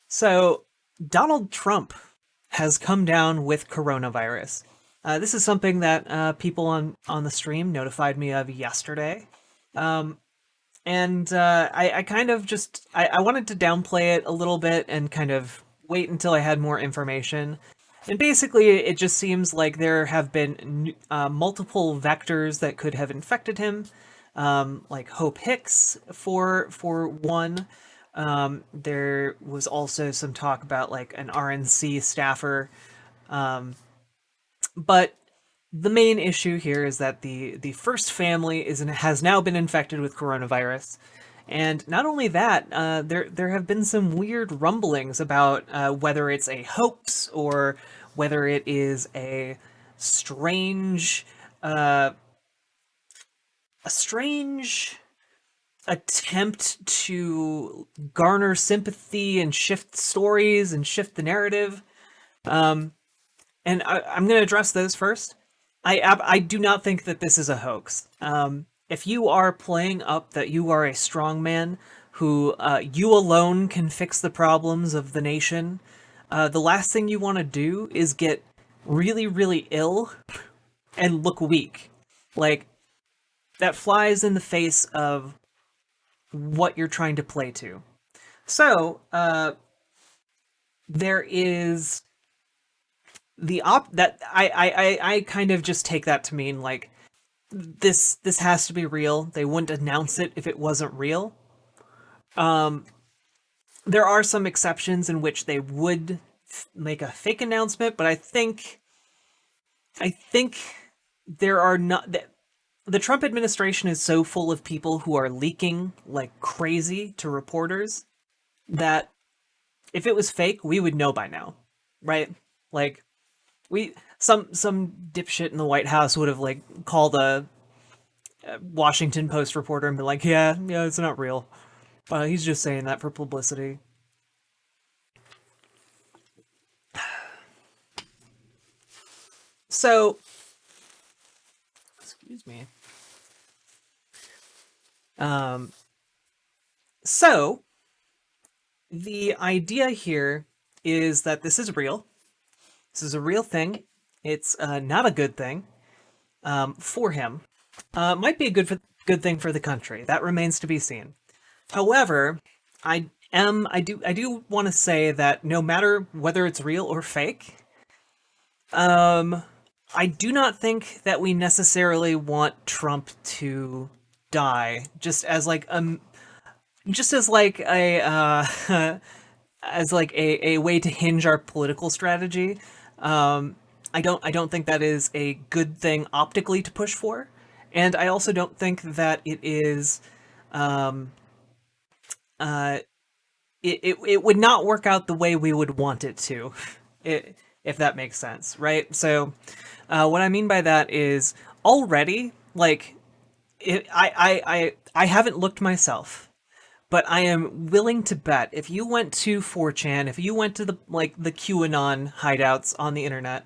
So, Donald Trump has come down with coronavirus. This is something that people on the stream notified me of yesterday. Um, and I kind of I wanted to downplay it a little bit and kind of wait until I had more information. And basically, it just seems like there have been multiple vectors that could have infected him, like Hope Hicks for one. There was also some talk about like an RNC staffer, but the main issue here is that the first family has now been infected with coronavirus, and not only that, there have been some weird rumblings about whether it's a hoax or whether it is strange, uh, a strange attempt to garner sympathy and shift stories and shift the narrative. And I'm going to address those first. I do not think that this is a hoax. If you are playing up that you are a strong man who you alone can fix the problems of the nation, the last thing you want to do is get really, really ill and look weak. Like, that flies in the face of what you're trying to play to. So, there is the op that I kind of just take that to mean like this has to be real. They wouldn't announce it if it wasn't real. There are some exceptions in which they would make a fake announcement, but I think there are not the Trump administration is so full of people who are leaking like crazy to reporters that if it was fake, we would know by now, right? Like we some dipshit in the White House would have like called a Washington Post reporter and been like, yeah, it's not real. He's just saying that for publicity. So, excuse me. Um, so the idea here is that this is real. This is a real thing. It's not a good thing for him. Might be a good thing for the country. That remains to be seen. However, I do want to say that no matter whether it's real or fake, um, I do not think that we necessarily want Trump to die just as like a as like a way to hinge our political strategy. I don't think that is a good thing optically to push for, and I also don't think that it is um, uh, it would not work out the way we would want it to, if that makes sense, right? So, what I mean by that is already like I haven't looked myself, but I am willing to bet if you went to 4chan, if you went to the QAnon hideouts on the internet,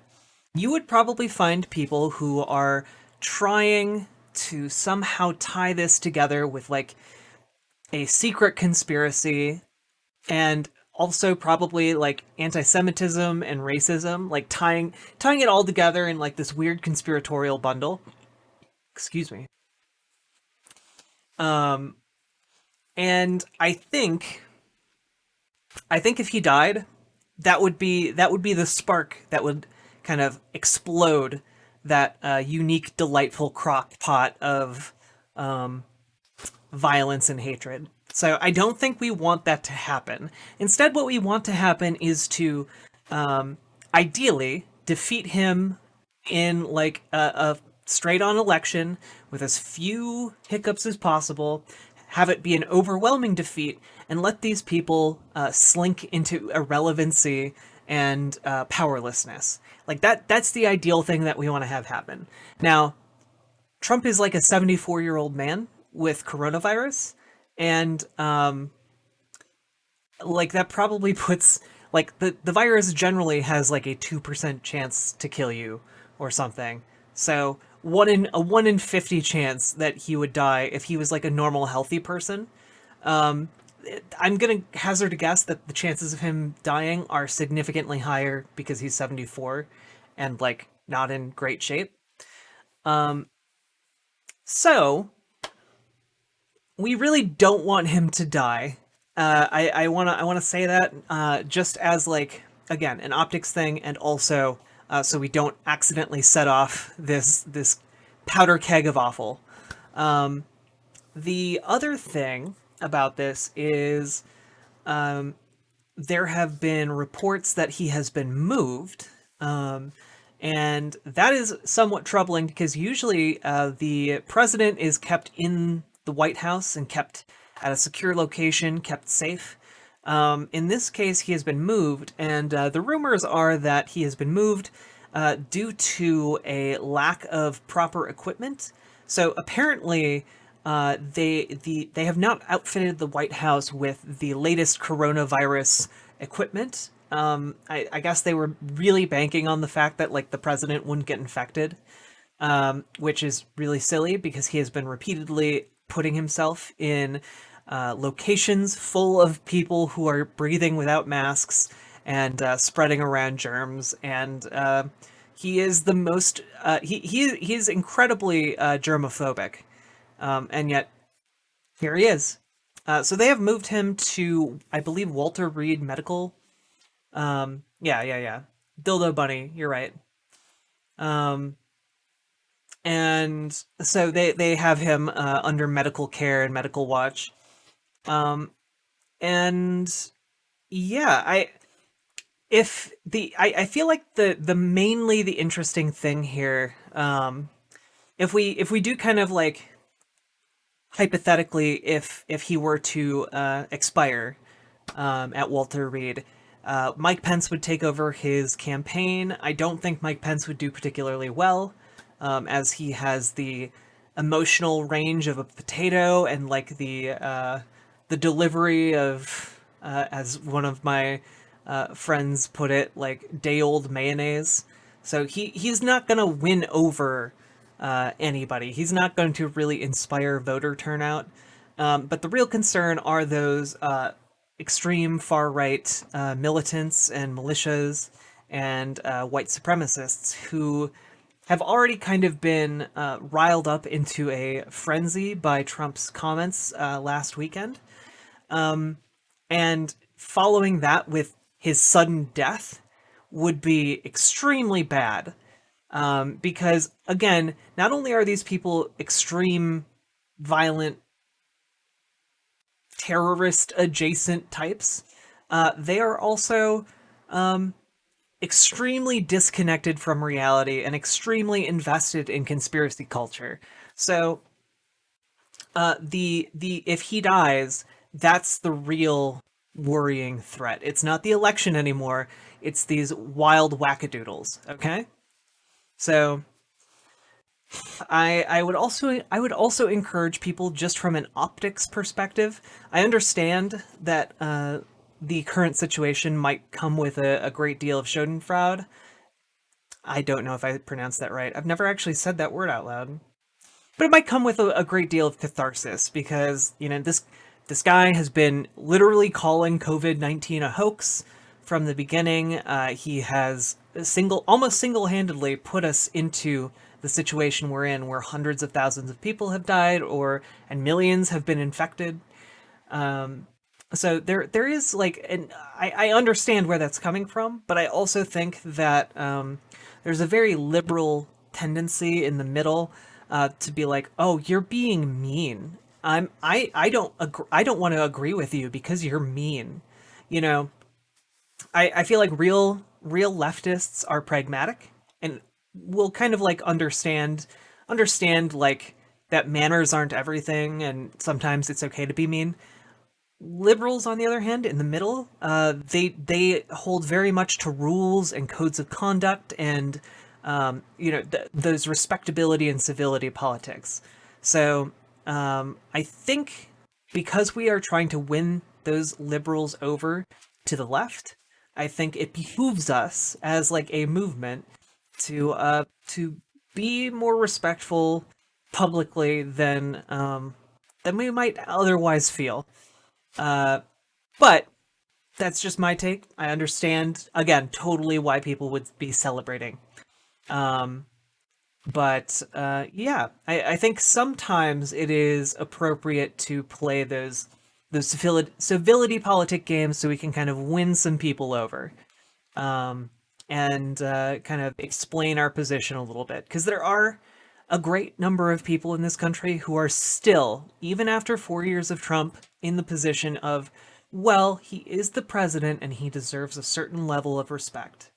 you would probably find people who are trying to somehow tie this together with like a secret conspiracy and also probably like anti-Semitism and racism, like tying it all together in like this weird conspiratorial bundle. Excuse me. Um, and I think if he died, that would be the spark that would kind of explode that unique, delightful crock pot of um, violence and hatred. So I don't think we want that to happen. Instead, what we want to happen is to ideally defeat him in like a straight on election with as few hiccups as possible, have it be an overwhelming defeat, and let these people slink into irrelevancy and powerlessness. Like that's the ideal thing that we want to have happen. Now, Trump is like a 74-year-old man with coronavirus, and like that probably puts like the virus generally has like a 2% chance to kill you or something. So a 1 in 50 chance that he would die if he was like a normal healthy person. I'm gonna hazard a guess that the chances of him dying are significantly higher because he's 74 and like not in great shape. Um, so we really don't want him to die. I wanna say that just as like again an optics thing, and also so we don't accidentally set off this powder keg of awful. Um, the other thing about this is there have been reports that he has been moved. And that is somewhat troubling because usually the president is kept in the White House and kept at a secure location, kept safe. In this case, he has been moved, and the rumors are that he has been moved due to a lack of proper equipment. So apparently, they have not outfitted the White House with the latest coronavirus equipment. I guess they were really banking on the fact that like the president wouldn't get infected, which is really silly because he has been repeatedly putting himself in locations full of people who are breathing without masks and spreading around germs. And he is the most he is incredibly germophobic, and yet here he is. So they have moved him to, I believe, Walter Reed Medical. Yeah. Dildo Bunny, you're right. Um, and so they have him under medical care and medical watch. Um, and yeah, I feel like the mainly the interesting thing here, if we do kind of like hypothetically, if he were to expire at Walter Reed, Mike Pence would take over his campaign. I don't think Mike Pence would do particularly well, as he has the emotional range of a potato and like the delivery of, as one of my friends put it, like day old mayonnaise. So he's not gonna win over anybody. He's not going to really inspire voter turnout. But the real concern are those extreme far right militants and militias and white supremacists who have already kind of been riled up into a frenzy by Trump's comments last weekend. And following that with his sudden death would be extremely bad. Because again, not only are these people extreme, violent, terrorist adjacent types, they are also extremely disconnected from reality and extremely invested in conspiracy culture. So the if he dies, that's the real worrying threat. It's not the election anymore. It's these wild wackadoodles. Okay, so I would also encourage people just from an optics perspective. I understand that the current situation might come with a great deal of Schadenfreude. I don't know if I pronounced that right. I've never actually said that word out loud. But it might come with a great deal of catharsis because, you know, this guy has been literally calling COVID-19 a hoax from the beginning. He has almost single-handedly put us into the situation we're in, where hundreds of thousands of people have died, and millions have been infected. So there is like, and I understand where that's coming from, but I also think that there's a very liberal tendency in the middle to be like, oh, you're being mean. I don't want to agree with you because you're mean. You know, I feel like real leftists are pragmatic and will kind of like understand like that manners aren't everything and sometimes it's okay to be mean. Liberals, on the other hand, in the middle, they hold very much to rules and codes of conduct and you know those respectability and civility politics. So I think because we are trying to win those liberals over to the left, I think it behooves us as like a movement to be more respectful publicly than we might otherwise feel. Uh, but that's just my take. I understand again totally why people would be celebrating. Um, but yeah, I think sometimes it is appropriate to play those civility politic games so we can kind of win some people over, um, and kind of explain our position a little bit because there are a great number of people in this country who are still, even after 4 years of Trump, in the position of, well, he is the president and he deserves a certain level of respect.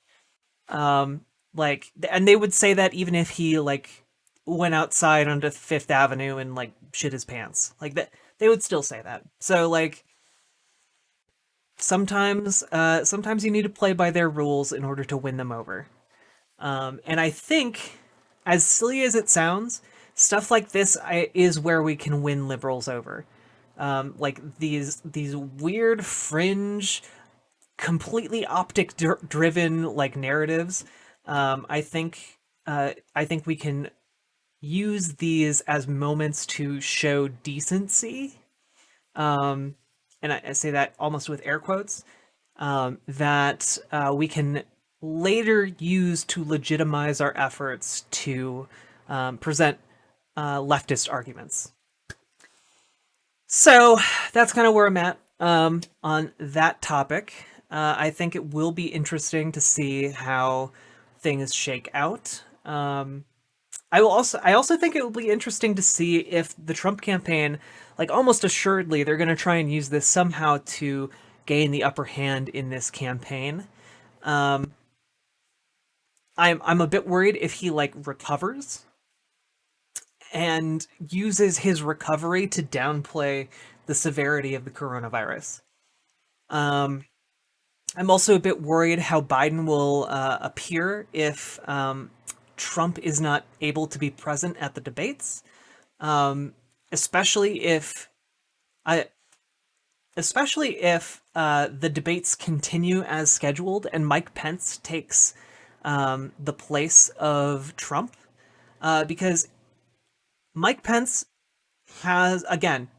Um, and they would say that even if he like went outside onto Fifth Avenue and like shit his pants, like that, they would still say that. So like sometimes you need to play by their rules in order to win them over. And I think, as silly as it sounds, stuff like this is where we can win liberals over. Like these weird fringe, completely driven like narratives. I think we can use these as moments to show decency. Um, and I say that almost with air quotes. That we can later use to legitimize our efforts to present leftist arguments. So that's kind of where I'm at on that topic. I think it will be interesting to see how things shake out. I also think it will be interesting to see if the Trump campaign, like almost assuredly, they're going to try and use this somehow to gain the upper hand in this campaign. Um, I'm a bit worried if he like recovers and uses his recovery to downplay the severity of the coronavirus. Um, I'm also a bit worried how Biden will appear if Trump is not able to be present at the debates, um, especially if I, especially if the debates continue as scheduled and Mike Pence takes the place of Trump, because Mike Pence has again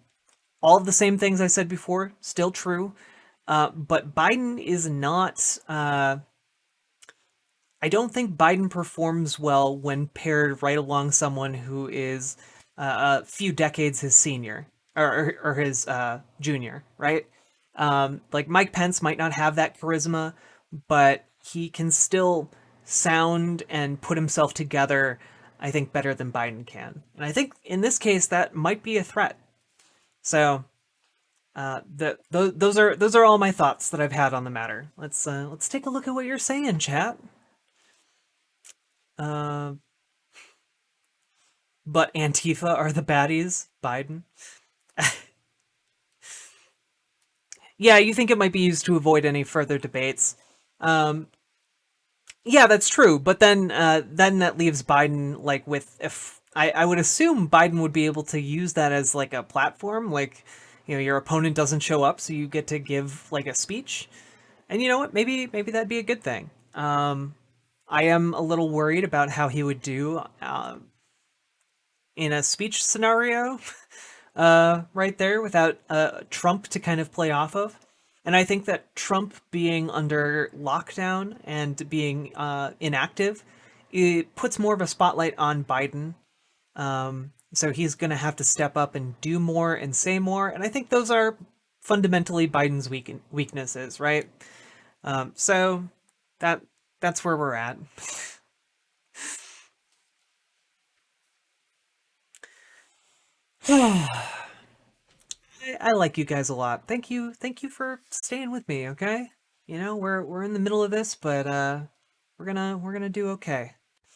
all of the same things I said before, still true. But Biden is not. I don't think Biden performs well when paired right along someone who is a few decades his senior or his junior, right? Like Mike Pence might not have that charisma, but he can still sound and put himself together, I think, better than Biden can. And I think in this case, that might be a threat. So those are all my thoughts that I've had on the matter. Let's take a look at what you're saying, chat. Uh, but Antifa are the baddies, Biden. Yeah, you think it might be used to avoid any further debates. Um, yeah, that's true. But then that leaves Biden like with if I would assume Biden would be able to use that as like a platform, like your opponent doesn't show up, so you get to give like a speech. And you know what? Maybe that'd be a good thing. I am a little worried about how he would do in a speech scenario, right there without Trump to kind of play off of. And I think that Trump being under lockdown and being inactive, it puts more of a spotlight on Biden. So he's going to have to step up and do more and say more. And I think those are fundamentally Biden's weaknesses, right? So that that's where we're at. I like you guys a lot. Thank you for staying with me. Okay, we're in the middle of this, but we're gonna do okay.